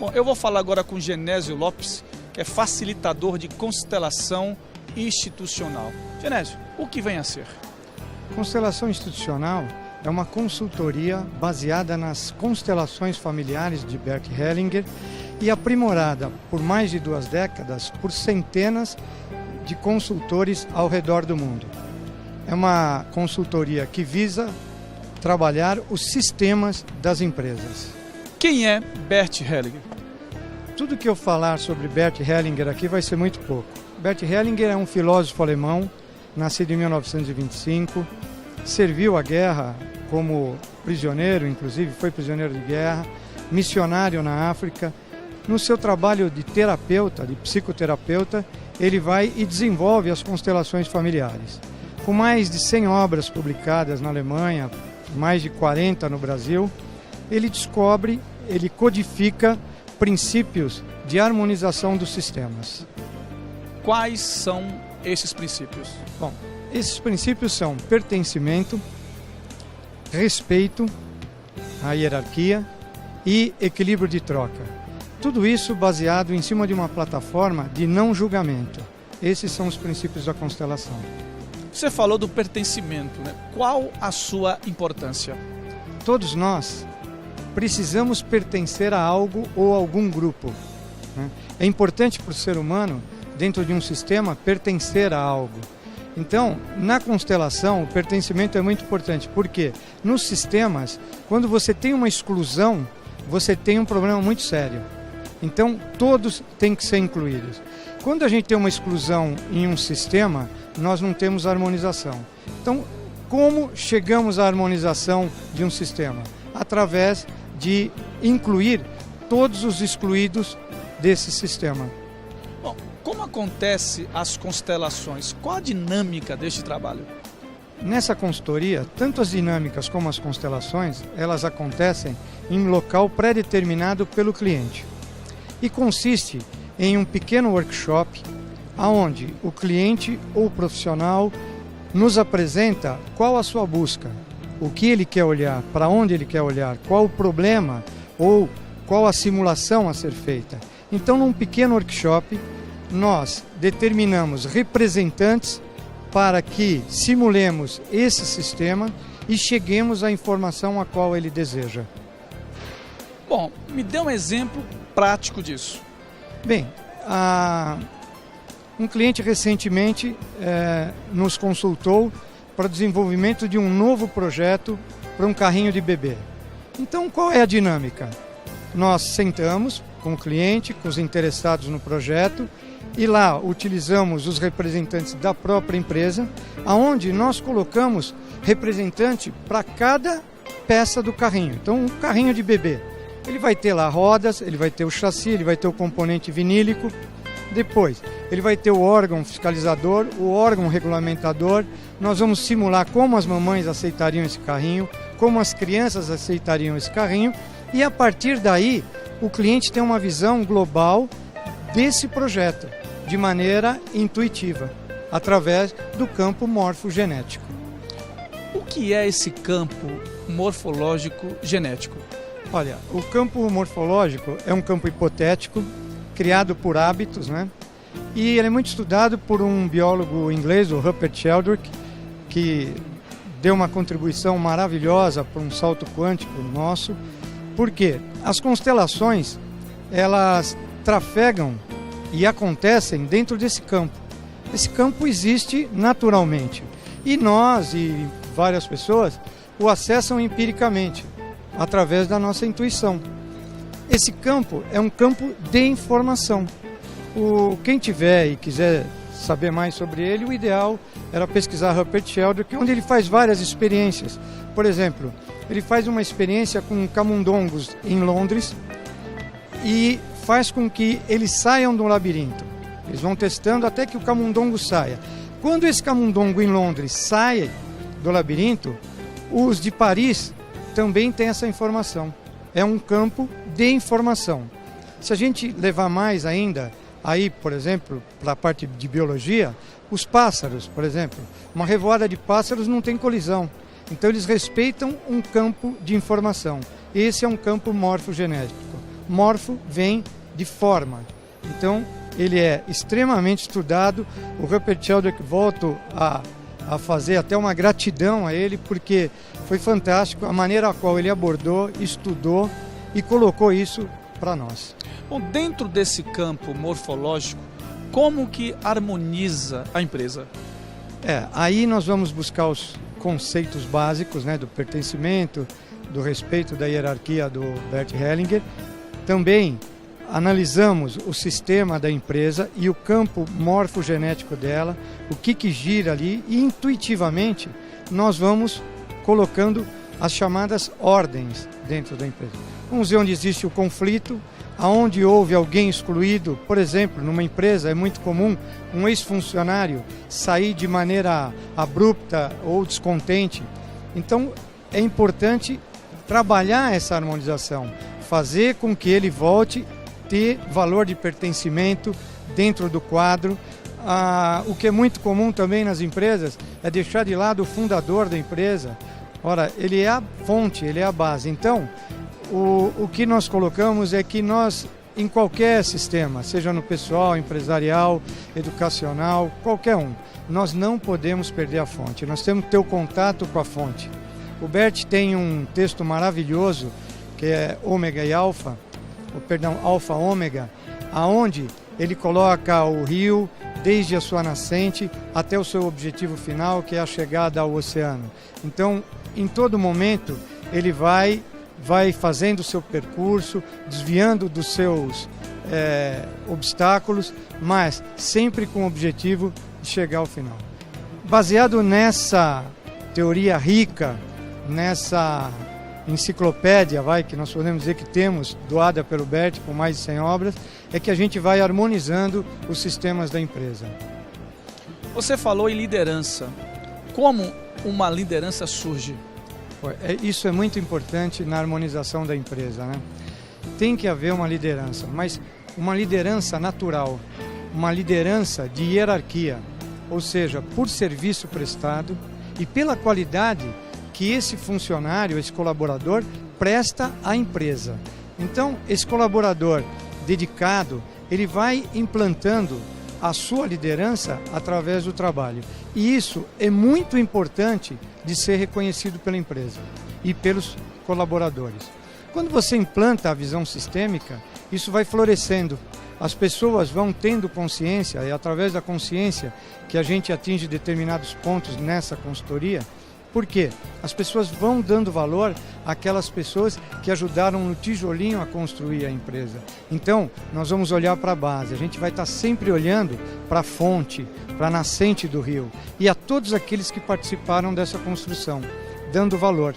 Bom, eu vou falar agora com Genésio Lopes, que é facilitador de constelação institucional. Genésio, o que vem a ser? Constelação institucional é uma consultoria baseada nas constelações familiares de Bert Hellinger e aprimorada por mais de 2 décadas por centenas de consultores ao redor do mundo. É uma consultoria que visa trabalhar os sistemas das empresas. Quem é Bert Hellinger? Tudo que eu falar sobre Bert Hellinger aqui vai ser muito pouco. Bert Hellinger é um filósofo alemão, nascido em 1925, serviu a guerra como prisioneiro, inclusive foi prisioneiro de guerra, missionário na África. No seu trabalho de terapeuta, de psicoterapeuta, ele vai e desenvolve as constelações familiares. Com mais de 100 obras publicadas na Alemanha, mais de 40 no Brasil, ele descobre, ele codifica princípios de harmonização dos sistemas. Quais são esses princípios? Bom, esses princípios são pertencimento, respeito à hierarquia e equilíbrio de troca. Tudo isso baseado em cima de uma plataforma de não julgamento. Esses são os princípios da constelação. Você falou do pertencimento, né? Qual a sua importância? Todos nós precisamos pertencer a algo ou a algum grupo, né? É importante para o ser humano, dentro de um sistema, pertencer a algo. Então, na constelação, o pertencimento é muito importante, porque nos sistemas, quando você tem uma exclusão, você tem um problema muito sério. Então, todos têm que ser incluídos. Quando a gente tem uma exclusão em um sistema, nós não temos harmonização. Então, como chegamos à harmonização de um sistema? Através de incluir todos os excluídos desse sistema. Bom, como acontece as constelações? Qual a dinâmica deste trabalho? Nessa consultoria, tanto as dinâmicas como as constelações, elas acontecem em local pré-determinado pelo cliente. E consiste em um pequeno workshop onde o cliente ou o profissional nos apresenta qual a sua busca, o que ele quer olhar, para onde ele quer olhar, qual o problema ou qual a simulação a ser feita. Então, num pequeno workshop, nós determinamos representantes para que simulemos esse sistema e cheguemos à informação a qual ele deseja. Bom, me dê um exemplo prático disso. Bem, um cliente recentemente nos consultou para o desenvolvimento de um novo projeto para um carrinho de bebê. Então, qual é a dinâmica? Nós sentamos com o cliente, com os interessados no projeto, e lá utilizamos os representantes da própria empresa, aonde nós colocamos representante para cada peça do carrinho. Então, um carrinho de bebê, ele vai ter lá rodas, ele vai ter o chassi, ele vai ter o componente vinílico. Depois, ele vai ter o órgão fiscalizador, o órgão regulamentador. Nós vamos simular como as mamães aceitariam esse carrinho, como as crianças aceitariam esse carrinho. E a partir daí, o cliente tem uma visão global desse projeto, de maneira intuitiva, através do campo morfogenético. O que é esse campo morfológico genético? Olha, o campo morfológico é um campo hipotético, criado por hábitos, né? E ele é muito estudado por um biólogo inglês, o Rupert Sheldrake, que deu uma contribuição maravilhosa para um salto quântico nosso, porque as constelações, elas trafegam e acontecem dentro desse campo. Esse campo existe naturalmente e nós e várias pessoas o acessam empiricamente, através da nossa intuição. Esse campo é um campo de informação. Quem tiver e quiser saber mais sobre ele, o ideal era pesquisar Rupert Sheldrake, onde ele faz várias experiências. Por exemplo, ele faz uma experiência com camundongos em Londres e faz com que eles saiam do labirinto. Eles vão testando até que o camundongo saia. Quando esse camundongo em Londres sai do labirinto, os de Paris também têm essa informação. É um campo de informação. Se a gente levar mais ainda, aí, por exemplo, para a parte de biologia, os pássaros, por exemplo, uma revoada de pássaros não tem colisão. Então eles respeitam um campo de informação. Esse é um campo morfogenético. Morfo vem de forma. Então, ele é extremamente estudado. O Rupert Sheldrake, volto a fazer até uma gratidão a ele, porque foi fantástico a maneira a qual ele abordou, estudou e colocou isso para nós. Bom, dentro desse campo morfológico, como que harmoniza a empresa? Aí nós vamos buscar os conceitos básicos, né, do pertencimento, do respeito, da hierarquia do Bert Hellinger. Também analisamos o sistema da empresa e o campo morfogenético dela, o que gira ali, e intuitivamente nós vamos colocando as chamadas ordens dentro da empresa. Vamos ver onde existe o conflito, aonde houve alguém excluído. Por exemplo, numa empresa é muito comum um ex-funcionário sair de maneira abrupta ou descontente. Então é importante trabalhar essa harmonização, fazer com que ele volte ter valor de pertencimento dentro do quadro. O que é muito comum também nas empresas é deixar de lado o fundador da empresa. Ora, ele é a fonte, ele é a base. Então, o que nós colocamos é que nós, em qualquer sistema, seja no pessoal, empresarial, educacional, qualquer um, nós não podemos perder a fonte. Nós temos que ter o contato com a fonte. O Bert tem um texto maravilhoso, que é Ômega e Alfa, Alfa Ômega, aonde ele coloca o rio desde a sua nascente até o seu objetivo final, que é a chegada ao oceano. Então, em todo momento, ele vai fazendo o seu percurso, desviando dos seus obstáculos, mas sempre com o objetivo de chegar ao final. Baseado nessa teoria rica, nessa enciclopédia, que nós podemos dizer que temos, doada pelo Bert, com mais de 100 obras, é que a gente vai harmonizando os sistemas da empresa. Você falou em liderança. Como uma liderança surge? Isso é muito importante na harmonização da empresa, né? Tem que haver uma liderança, mas uma liderança natural, uma liderança de hierarquia, ou seja, por serviço prestado e pela qualidade que esse funcionário, esse colaborador, presta à empresa. Então, esse colaborador dedicado, ele vai implantando a sua liderança através do trabalho. E isso é muito importante de ser reconhecido pela empresa e pelos colaboradores. Quando você implanta a visão sistêmica, isso vai florescendo. As pessoas vão tendo consciência, e através da consciência que a gente atinge determinados pontos nessa consultoria. Por quê? As pessoas vão dando valor àquelas pessoas que ajudaram no tijolinho a construir a empresa. Então, nós vamos olhar para a base, a gente vai estar sempre olhando para a fonte, para a nascente do rio e a todos aqueles que participaram dessa construção, dando valor.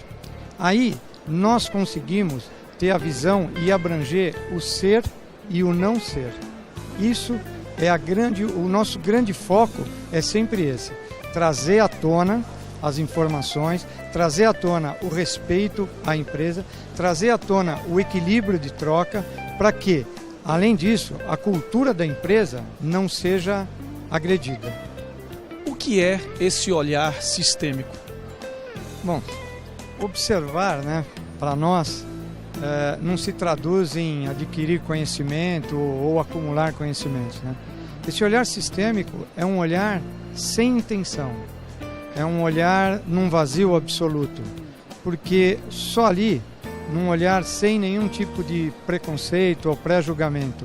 Aí, nós conseguimos ter a visão e abranger o ser e o não ser. Isso é o nosso grande foco é sempre esse, trazer à tona as informações, trazer à tona o respeito à empresa, trazer à tona o equilíbrio de troca, para que, além disso, a cultura da empresa não seja agredida. O que é esse olhar sistêmico? Bom, observar, para nós, não se traduz em adquirir conhecimento ou acumular conhecimentos. Esse olhar sistêmico é um olhar sem intenção. É um olhar num vazio absoluto, porque só ali, num olhar sem nenhum tipo de preconceito ou pré-julgamento,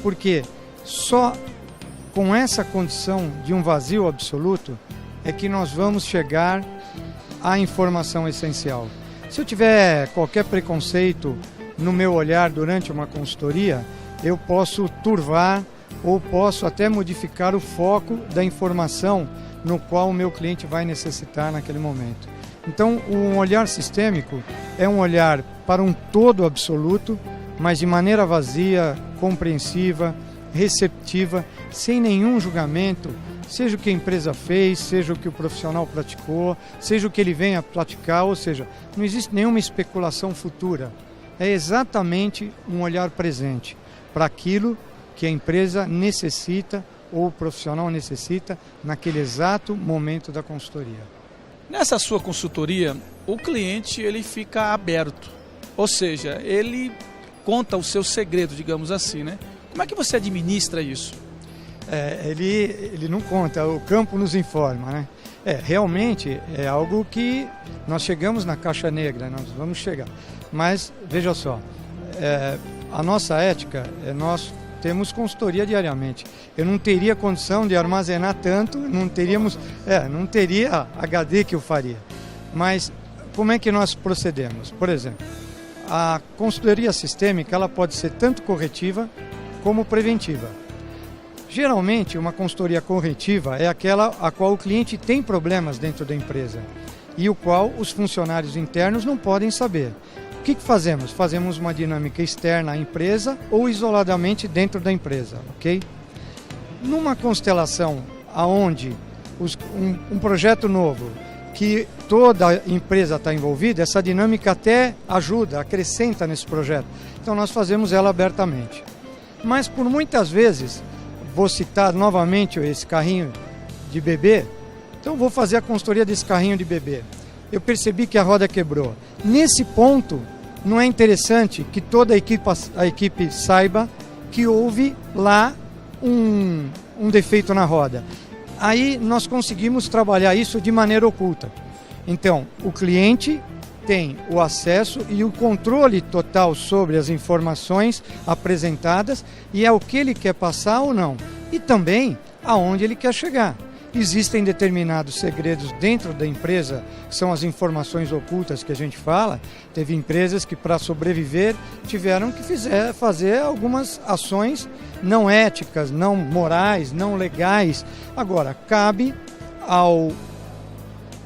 porque só com essa condição de um vazio absoluto é que nós vamos chegar à informação essencial. Se eu tiver qualquer preconceito no meu olhar durante uma consultoria, eu posso turvar ou posso até modificar o foco da informação no qual o meu cliente vai necessitar naquele momento. Então, um olhar sistêmico é um olhar para um todo absoluto, mas de maneira vazia, compreensiva, receptiva, sem nenhum julgamento, seja o que a empresa fez, seja o que o profissional praticou, seja o que ele venha praticar, ou seja, não existe nenhuma especulação futura. É exatamente um olhar presente para aquilo que a empresa necessita ou o profissional necessita naquele exato momento da consultoria. Nessa sua consultoria, o cliente ele fica aberto, ou seja, ele conta o seu segredo, digamos assim, né? Como é que você administra isso? Ele não conta, o campo nos informa, né? Realmente é algo que nós chegamos na caixa negra, nós vamos chegar. Mas, veja só, a nossa ética, nós temos consultoria diariamente. Eu não teria condição de armazenar tanto, não teria HD que eu faria. Mas como é que nós procedemos? Por exemplo, a consultoria sistêmica ela pode ser tanto corretiva como preventiva. Geralmente, uma consultoria corretiva é aquela a qual o cliente tem problemas dentro da empresa e o qual os funcionários internos não podem saber. O que fazemos? Fazemos uma dinâmica externa à empresa ou isoladamente dentro da empresa, ok? Numa constelação onde um projeto novo, que toda a empresa está envolvida, essa dinâmica até ajuda, acrescenta nesse projeto. Então nós fazemos ela abertamente. Mas por muitas vezes, vou citar novamente esse carrinho de bebê, então vou fazer a consultoria desse carrinho de bebê. Eu percebi que a roda quebrou. Nesse ponto, não é interessante que toda a equipe saiba que houve lá um defeito na roda. Aí nós conseguimos trabalhar isso de maneira oculta. Então, o cliente tem o acesso e o controle total sobre as informações apresentadas e é o que ele quer passar ou não. E também aonde ele quer chegar. Existem determinados segredos dentro da empresa, que são as informações ocultas que a gente fala. Teve empresas que, para sobreviver, tiveram que fazer algumas ações não éticas, não morais, não legais. Agora, cabe ao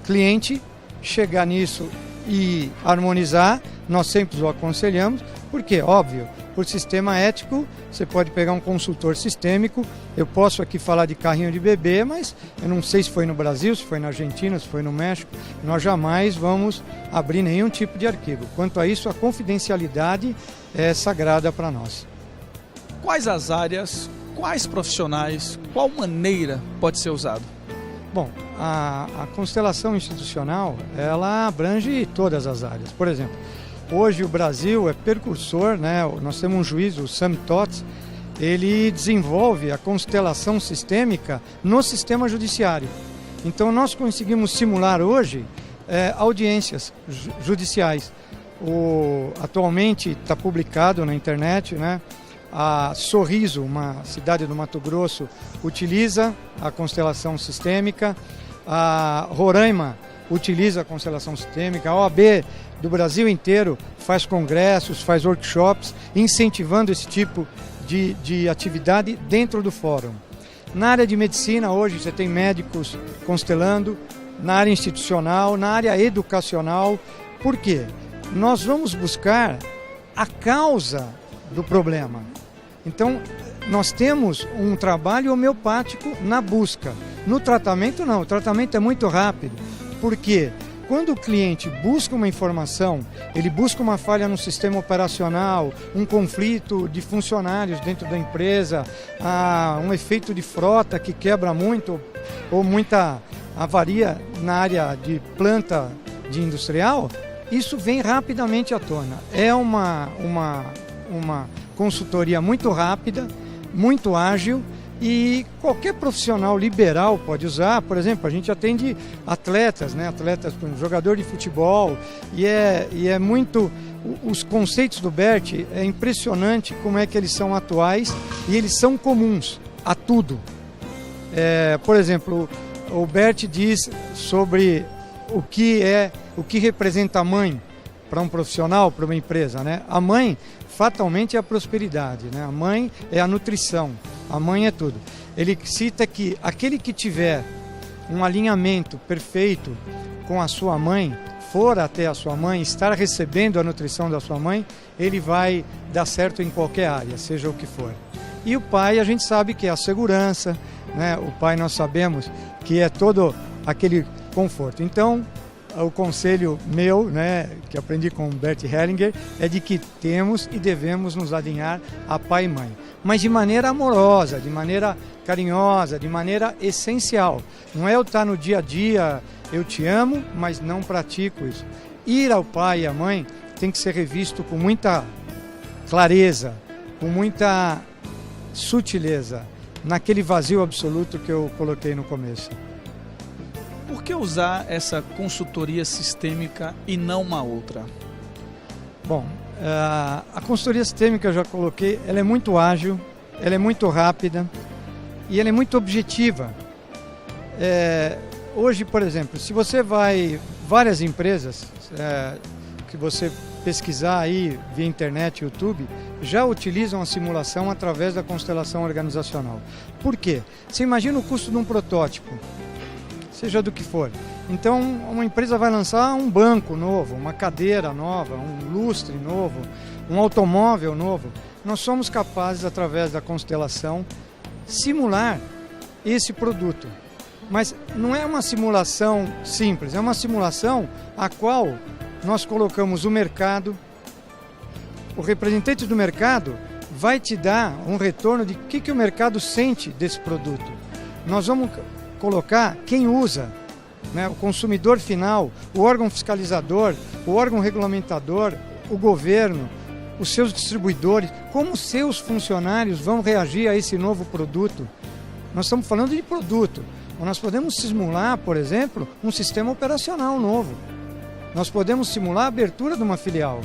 cliente chegar nisso e harmonizar. Nós sempre o aconselhamos, porque, óbvio, por sistema ético, você pode pegar um consultor sistêmico. Eu posso aqui falar de carrinho de bebê, mas eu não sei se foi no Brasil, se foi na Argentina, se foi no México. Nós jamais vamos abrir nenhum tipo de arquivo. Quanto a isso, a confidencialidade é sagrada para nós. Quais as áreas, quais profissionais, qual maneira pode ser usado? Bom, a constelação institucional, ela abrange todas as áreas. Por exemplo, hoje o Brasil é precursor, né? Nós temos um juiz, o Sam Tots, ele desenvolve a constelação sistêmica no sistema judiciário. Então nós conseguimos simular hoje audiências judiciais. Atualmente está publicado na internet, né? A Sorriso, uma cidade do Mato Grosso, utiliza a constelação sistêmica. A Roraima utiliza a constelação sistêmica. A OAB do Brasil inteiro faz congressos, faz workshops, incentivando esse tipo de atividade dentro do fórum. Na área de medicina, hoje você tem médicos constelando, na área institucional, na área educacional. Por quê? Nós vamos buscar a causa do problema. Então, nós temos um trabalho homeopático na busca. No tratamento, não. O tratamento é muito rápido. Por quê? Quando o cliente busca uma informação, ele busca uma falha no sistema operacional, um conflito de funcionários dentro da empresa, um efeito de frota que quebra muito, ou muita avaria na área de planta de industrial, isso vem rapidamente à tona. É uma consultoria muito rápida, muito ágil, e qualquer profissional liberal pode usar. Por exemplo, a gente atende atletas, né? Atletas, jogador de futebol, e é muito... Os conceitos do Bert, é impressionante como é que eles são atuais e eles são comuns a tudo. Por exemplo, o Bert diz sobre o que representa a mãe para um profissional, para uma empresa, né? A mãe, fatalmente, é a prosperidade, né? A mãe é a nutrição, a mãe é tudo. Ele cita que aquele que tiver um alinhamento perfeito com a sua mãe, for até a sua mãe, estar recebendo a nutrição da sua mãe, ele vai dar certo em qualquer área, seja o que for. E o pai, a gente sabe que é a segurança, né? O pai, nós sabemos que é todo aquele conforto. Então, o conselho meu, né, que aprendi com o Bert Hellinger, é de que temos e devemos nos alinhar a pai e mãe, mas de maneira amorosa, de maneira carinhosa, de maneira essencial. Não é eu estar no dia a dia, eu te amo, mas não pratico isso. Ir ao pai e à mãe tem que ser revisto com muita clareza, com muita sutileza, naquele vazio absoluto que eu coloquei no começo. Por que usar essa consultoria sistêmica e não uma outra? Bom, a consultoria sistêmica, eu já coloquei, ela é muito ágil, ela é muito rápida e ela é muito objetiva. Hoje, por exemplo, se você vai, várias empresas que você pesquisar aí via internet, YouTube, já utilizam a simulação através da constelação organizacional. Por quê? Você imagina o custo de um protótipo, seja do que for. Então, uma empresa vai lançar um banco novo, uma cadeira nova, um lustre novo, um automóvel novo. Nós somos capazes, através da constelação, simular esse produto. Mas não é uma simulação simples, é uma simulação a qual nós colocamos o mercado, o representante do mercado vai te dar um retorno de o que o mercado sente desse produto. Nós vamos colocar quem usa, né, o consumidor final, o órgão fiscalizador, o órgão regulamentador, o governo, os seus distribuidores, como os seus funcionários vão reagir a esse novo produto. Nós estamos falando de produto. Nós podemos simular, por exemplo, um sistema operacional novo. Nós podemos simular a abertura de uma filial.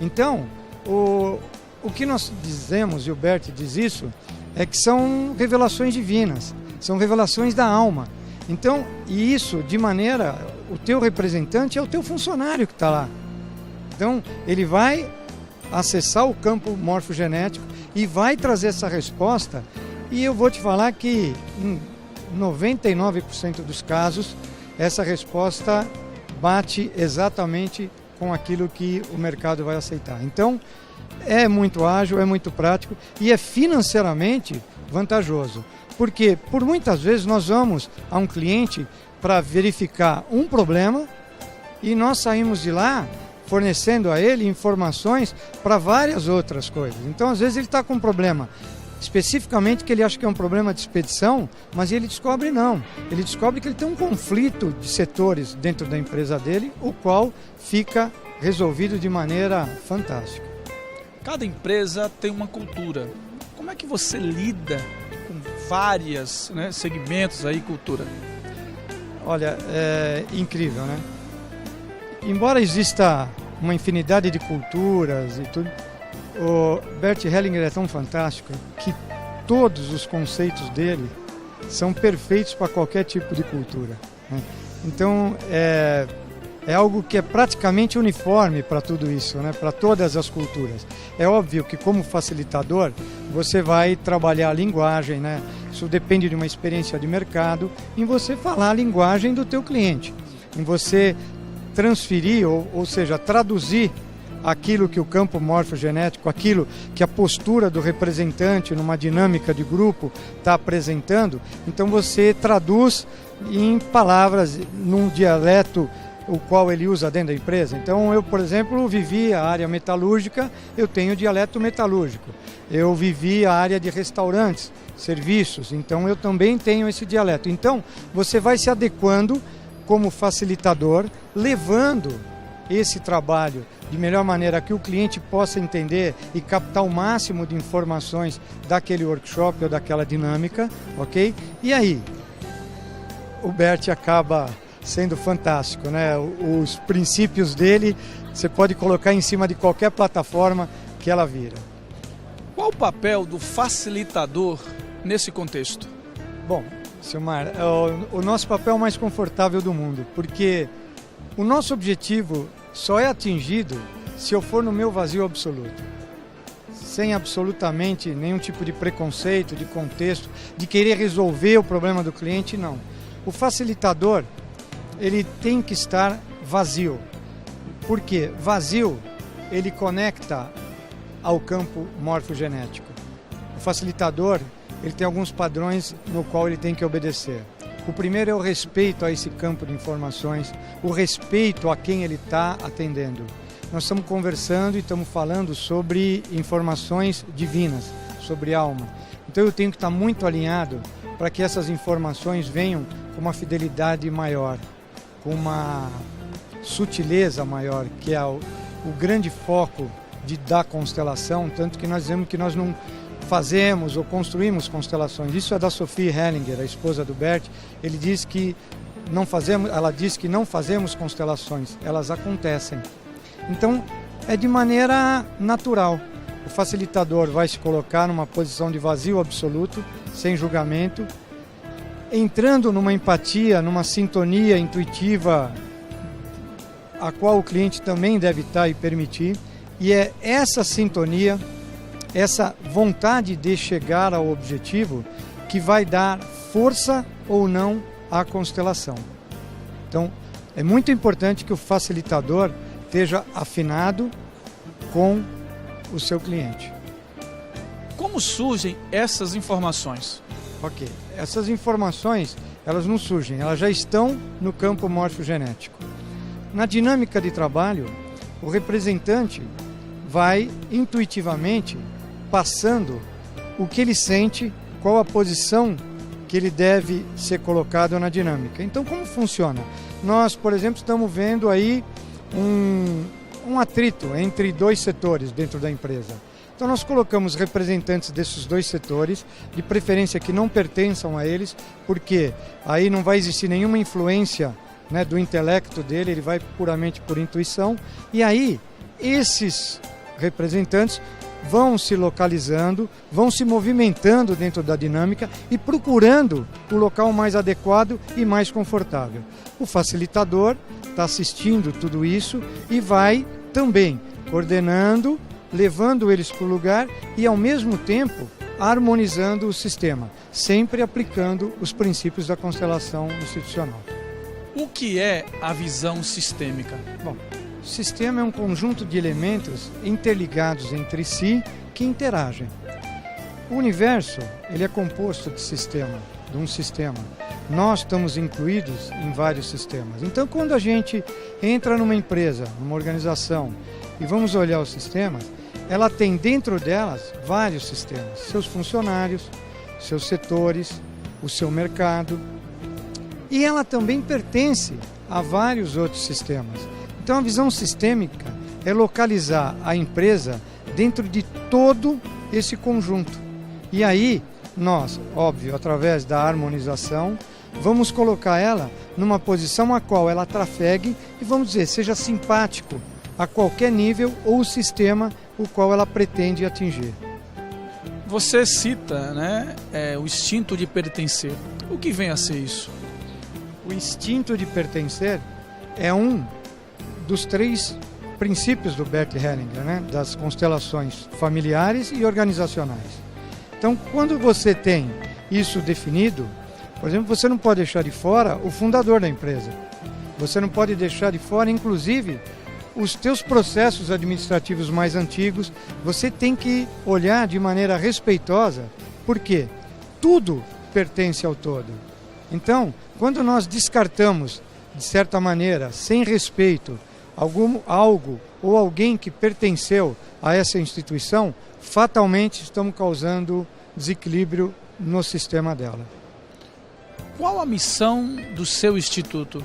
Então, o que nós dizemos, e o Bert diz isso, é que são revelações divinas, são revelações da alma. Então, e isso de maneira, o teu representante é o teu funcionário que está lá. Então, ele vai acessar o campo morfogenético e vai trazer essa resposta, e eu vou te falar que em 99% dos casos, essa resposta bate exatamente com aquilo que o mercado vai aceitar. Então, é muito ágil, é muito prático e é financeiramente vantajoso. Porque, por muitas vezes, nós vamos a um cliente para verificar um problema e nós saímos de lá fornecendo a ele informações para várias outras coisas. Então, às vezes, ele está com um problema especificamente que ele acha que é um problema de expedição, mas ele descobre não. Ele descobre que ele tem um conflito de setores dentro da empresa dele, o qual fica resolvido de maneira fantástica. Cada empresa tem uma cultura. Como é que você lida com vários segmentos aí, cultura? Olha, é incrível, né? Embora exista uma infinidade de culturas e tudo, o Bert Hellinger é tão fantástico que todos os conceitos dele são perfeitos para qualquer tipo de cultura, né? Então, é algo que é praticamente uniforme para tudo isso, né? Para todas as culturas. É óbvio que, como facilitador, você vai trabalhar a linguagem, né? Isso depende de uma experiência de mercado, em você falar a linguagem do teu cliente, em você transferir, ou seja, traduzir aquilo que o campo morfogenético, aquilo que a postura do representante numa dinâmica de grupo está apresentando. Então você traduz em palavras, num dialeto o qual ele usa dentro da empresa. Então eu, por exemplo, vivi a área metalúrgica, eu tenho dialeto metalúrgico. Eu vivi a área de restaurantes, serviços, então eu também tenho esse dialeto. Então você vai se adequando como facilitador, levando esse trabalho de melhor maneira que o cliente possa entender e captar o máximo de informações daquele workshop ou daquela dinâmica, ok? E aí, o Bert acaba sendo fantástico, né? Os princípios dele você pode colocar em cima de qualquer plataforma que ela vira. Qual o papel do facilitador nesse contexto? Bom, Silmar, é o nosso papel mais confortável do mundo, porque o nosso objetivo só é atingido se eu for no meu vazio absoluto, sem absolutamente nenhum tipo de preconceito, de contexto, de querer resolver o problema do cliente, não. O facilitador, ele tem que estar vazio. Por quê? Vazio, ele conecta ao campo morfogenético. O facilitador, ele tem alguns padrões no qual ele tem que obedecer. O primeiro é o respeito a esse campo de informações, o respeito a quem ele está atendendo. Nós estamos conversando e estamos falando sobre informações divinas, sobre alma. Então eu tenho que estar muito alinhado para que essas informações venham com uma fidelidade maior, com uma sutileza maior, que é o grande foco da constelação, tanto que nós dizemos que nós não fazemos ou construímos constelações. Isso é da Sophie Hellinger, a esposa do Bert. Ela diz que não fazemos constelações, elas acontecem. Então, é de maneira natural. O facilitador vai se colocar numa posição de vazio absoluto, sem julgamento, entrando numa empatia, numa sintonia intuitiva, a qual o cliente também deve estar e permitir. E é essa sintonia, essa vontade de chegar ao objetivo, que vai dar força ou não à constelação. Então, é muito importante que o facilitador esteja afinado com o seu cliente. Como surgem essas informações? Ok, essas informações, elas não surgem, elas já estão no campo morfogenético. Na dinâmica de trabalho, o representante vai intuitivamente passando o que ele sente, qual a posição que ele deve ser colocado na dinâmica. Então, como funciona? Nós, por exemplo, estamos vendo aí um atrito entre dois setores dentro da empresa. Então nós colocamos representantes desses dois setores, de preferência que não pertençam a eles, porque aí não vai existir nenhuma influência, né, do intelecto dele, ele vai puramente por intuição, e aí esses representantes vão se localizando, vão se movimentando dentro da dinâmica e procurando o local mais adequado e mais confortável. O facilitador está assistindo tudo isso e vai também coordenando, levando eles para o lugar e, ao mesmo tempo, harmonizando o sistema, sempre aplicando os princípios da constelação institucional. O que é a visão sistêmica? Bom, o sistema é um conjunto de elementos interligados entre si que interagem. O universo, ele é composto de um sistema. Nós estamos incluídos em vários sistemas. Então, quando a gente entra numa empresa, numa organização, e vamos olhar os sistemas, ela tem dentro delas vários sistemas. Seus funcionários, seus setores, o seu mercado. E ela também pertence a vários outros sistemas. Então, a visão sistêmica é localizar a empresa dentro de todo esse conjunto. E aí, nós, óbvio, através da harmonização, vamos colocar ela numa posição a qual ela trafegue e, vamos dizer, seja simpático a qualquer nível ou sistema o qual ela pretende atingir. Você cita, né, o instinto de pertencer. O que vem a ser isso? O instinto de pertencer é um dos 3 princípios do Bert Hellinger, né, das constelações familiares e organizacionais. Então, quando você tem isso definido, por exemplo, você não pode deixar de fora o fundador da empresa. Você não pode deixar de fora, inclusive, os teus processos administrativos mais antigos. Você tem que olhar de maneira respeitosa, porque tudo pertence ao todo. Então, quando nós descartamos, de certa maneira, sem respeito, algo ou alguém que pertenceu a essa instituição, fatalmente estamos causando desequilíbrio no sistema dela. Qual a missão do seu instituto?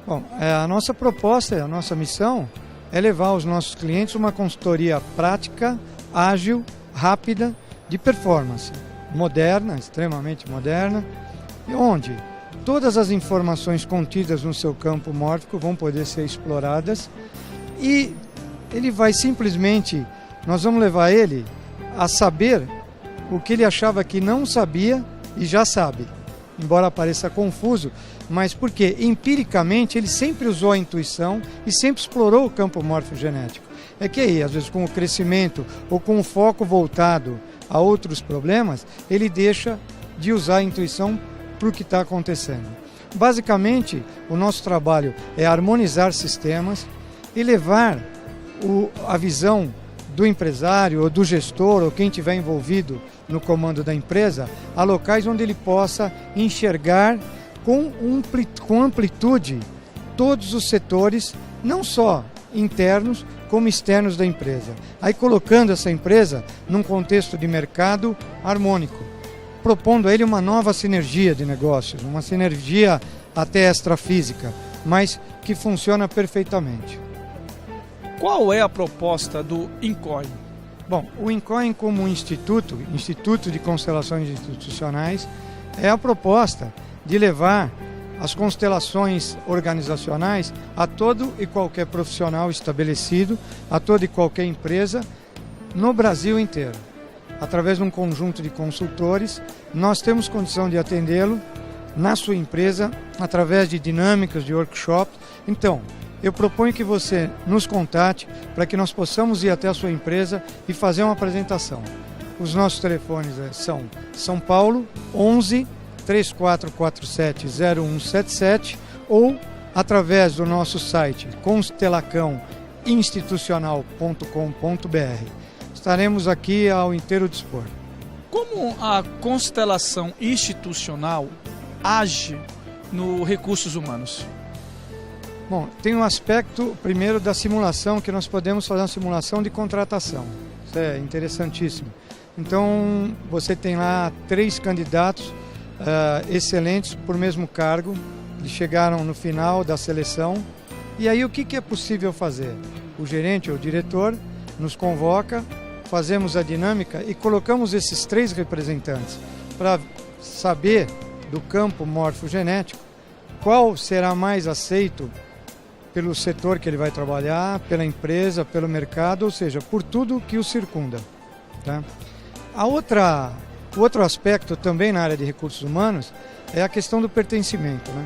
Bom, a nossa proposta, a nossa missão é levar aos nossos clientes uma consultoria prática, ágil, rápida, de performance, moderna, extremamente moderna, onde todas as informações contidas no seu campo mórfico vão poder ser exploradas e ele vai simplesmente, nós vamos levar ele a saber o que ele achava que não sabia e já sabe. Embora pareça confuso, mas porque empiricamente ele sempre usou a intuição e sempre explorou o campo morfogenético. É que aí, às vezes com o crescimento ou com o foco voltado a outros problemas, ele deixa de usar a intuição para o que está acontecendo. Basicamente, o nosso trabalho é harmonizar sistemas e levar a visão do empresário ou do gestor ou quem estiver envolvido no comando da empresa a locais onde ele possa enxergar com amplitude todos os setores, não só internos como externos da empresa. Aí colocando essa empresa num contexto de mercado harmônico, propondo a ele uma nova sinergia de negócios, uma sinergia até extrafísica, mas que funciona perfeitamente. Qual é a proposta do INCOIN? Bom, o INCOIN como Instituto de Constelações Institucionais, é a proposta de levar as constelações organizacionais a todo e qualquer profissional estabelecido, a toda e qualquer empresa no Brasil inteiro. Através de um conjunto de consultores, nós temos condição de atendê-lo na sua empresa, através de dinâmicas, de workshops. Então, eu proponho que você nos contate para que nós possamos ir até a sua empresa e fazer uma apresentação. Os nossos telefones são São Paulo 11 3447 0177 ou através do nosso site constelacãoinstitucional.com.br. Estaremos aqui ao inteiro dispor. Como a constelação institucional age no recursos humanos? Bom, tem um aspecto primeiro da simulação, que nós podemos fazer uma simulação de contratação. Isso é interessantíssimo. Então, você tem lá 3 candidatos excelentes por mesmo cargo, eles chegaram no final da seleção. E aí o que é possível fazer? O gerente ou o diretor nos convoca, fazemos a dinâmica e colocamos esses 3 representantes para saber do campo morfogenético qual será mais aceito pelo setor que ele vai trabalhar, pela empresa, pelo mercado, ou seja, por tudo que o circunda. Tá? O outro aspecto também na área de recursos humanos é a questão do pertencimento. Né?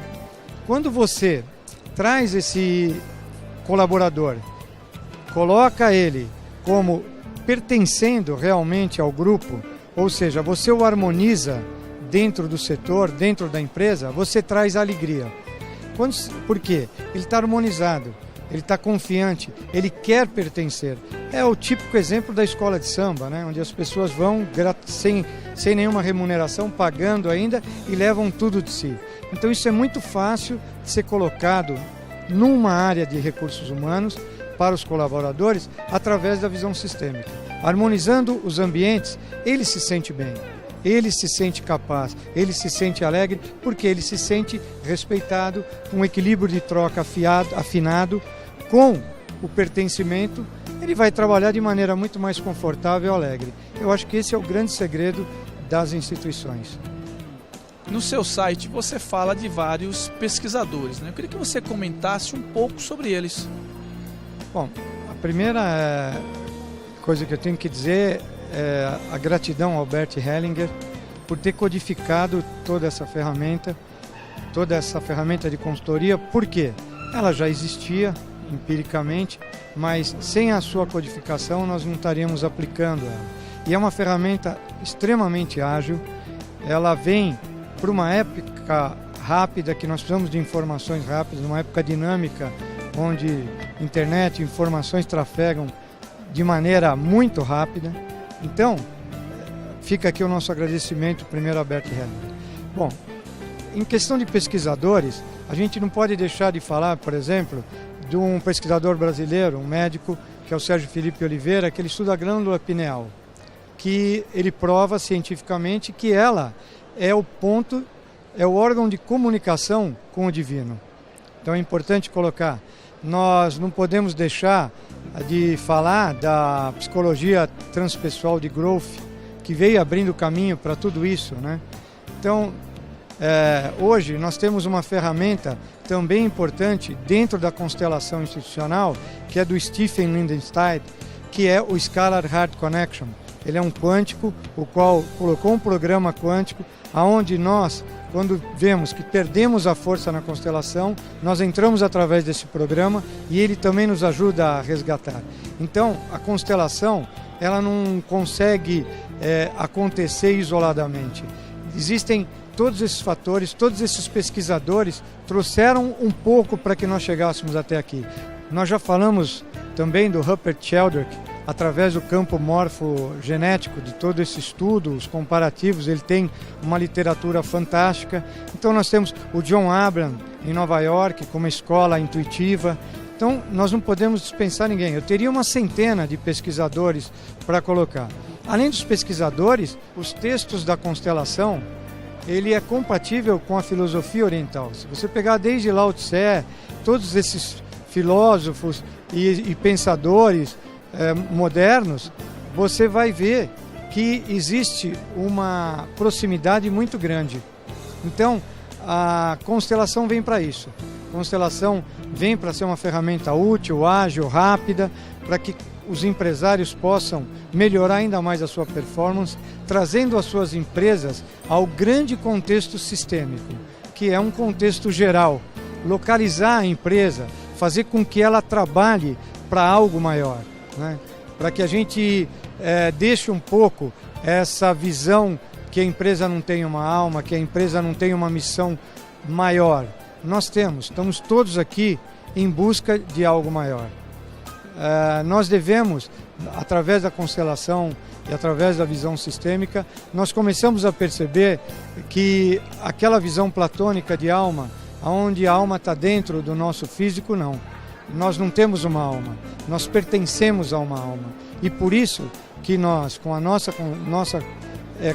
Quando você traz esse colaborador, coloca ele como pertencendo realmente ao grupo, ou seja, você o harmoniza dentro do setor, dentro da empresa, você traz alegria. Por quê? Ele está harmonizado, ele está confiante, ele quer pertencer. É o típico exemplo da escola de samba, né? Onde as pessoas vão sem nenhuma remuneração, pagando ainda e levam tudo de si. Então isso é muito fácil de ser colocado numa área de recursos humanos para os colaboradores através da visão sistêmica. Harmonizando os ambientes, ele se sente bem. Ele se sente capaz, ele se sente alegre, porque ele se sente respeitado, um equilíbrio de troca afinado, com o pertencimento, ele vai trabalhar de maneira muito mais confortável e alegre. Eu acho que esse é o grande segredo das instituições. No seu site você fala de vários pesquisadores, né? Eu queria que você comentasse um pouco sobre eles. Bom, a primeira coisa que eu tenho que dizer a gratidão ao Bert Hellinger por ter codificado toda essa ferramenta de consultoria, porque ela já existia empiricamente, mas sem a sua codificação nós não estaríamos aplicando ela. E é uma ferramenta extremamente ágil, ela vem para uma época rápida, que nós precisamos de informações rápidas, uma época dinâmica, onde internet e informações trafegam de maneira muito rápida. Então, fica aqui o nosso agradecimento primeiro a Bert Hellinger. Bom, em questão de pesquisadores, a gente não pode deixar de falar, por exemplo, de um pesquisador brasileiro, um médico, que é o Sérgio Felipe Oliveira, que ele estuda a glândula pineal, que ele prova cientificamente que ela é o órgão de comunicação com o divino. Então é importante colocar, nós não podemos deixar de falar da psicologia transpessoal de Growth, que veio abrindo caminho para tudo isso, né? Então, hoje nós temos uma ferramenta também importante dentro da constelação institucional, que é do Stephen Lindenstein, que é o Scalar Heart Connection. Ele é um quântico, o qual colocou um programa quântico, aonde nós, quando vemos que perdemos a força na constelação, nós entramos através desse programa e ele também nos ajuda a resgatar. Então, a constelação, ela não consegue acontecer isoladamente. Existem todos esses fatores, todos esses pesquisadores trouxeram um pouco para que nós chegássemos até aqui. Nós já falamos também do Rupert Sheldrake, através do campo morfogenético, de todo esse estudo, os comparativos, ele tem uma literatura fantástica. Então nós temos o John Abraham, em Nova York, com uma escola intuitiva. Então nós não podemos dispensar ninguém. Eu teria uma centena de pesquisadores para colocar. Além dos pesquisadores, os textos da constelação, ele é compatível com a filosofia oriental. Se você pegar desde Lao Tse, todos esses filósofos e pensadores modernos, você vai ver que existe uma proximidade muito grande. Então, a constelação vem para isso. A constelação vem para ser uma ferramenta útil, ágil, rápida, para que os empresários possam melhorar ainda mais a sua performance, trazendo as suas empresas ao grande contexto sistêmico, que é um contexto geral. Localizar a empresa, fazer com que ela trabalhe para algo maior, né? Para que a gente deixe um pouco essa visão que a empresa não tem uma alma, que a empresa não tem uma missão maior. Nós estamos todos aqui em busca de algo maior. Nós devemos, através da constelação e através da visão sistêmica, nós começamos a perceber que aquela visão platônica de alma, onde a alma está dentro do nosso físico, não. Nós não temos uma alma, nós pertencemos a uma alma. E por isso que nós, com a nossa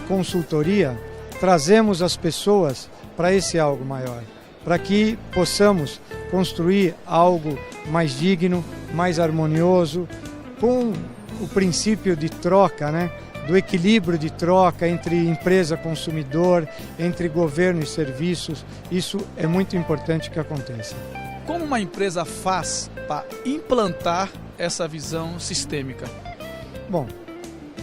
consultoria, trazemos as pessoas para esse algo maior, para que possamos construir algo mais digno, mais harmonioso, com o princípio de troca, né? Do equilíbrio de troca entre empresa e consumidor, entre governo e serviços. Isso é muito importante que aconteça. Como uma empresa faz para implantar essa visão sistêmica? Bom,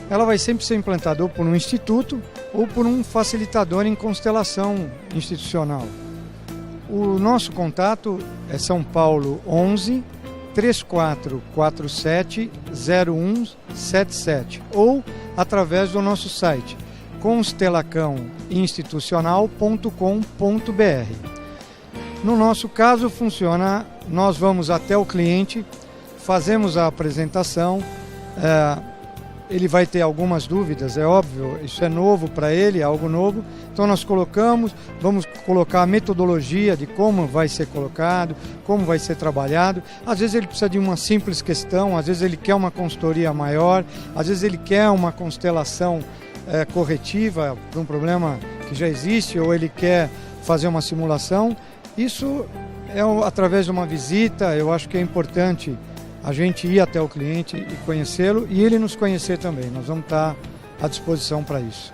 ela vai sempre ser implantada ou por um instituto ou por um facilitador em constelação institucional. O nosso contato é São Paulo 11 3447 0177 ou através do nosso site constelacãoinstitucional.com.br. No nosso caso funciona, nós vamos até o cliente, fazemos a apresentação, ele vai ter algumas dúvidas, é óbvio, isso é novo para ele, é algo novo, então nós vamos colocar a metodologia de como vai ser colocado, como vai ser trabalhado. Às vezes ele precisa de uma simples questão, às vezes ele quer uma consultoria maior, às vezes ele quer uma constelação corretiva para um problema que já existe, ou ele quer fazer uma simulação. Isso é através de uma visita. Eu acho que é importante a gente ir até o cliente e conhecê-lo e ele nos conhecer também. Nós vamos estar à disposição para isso.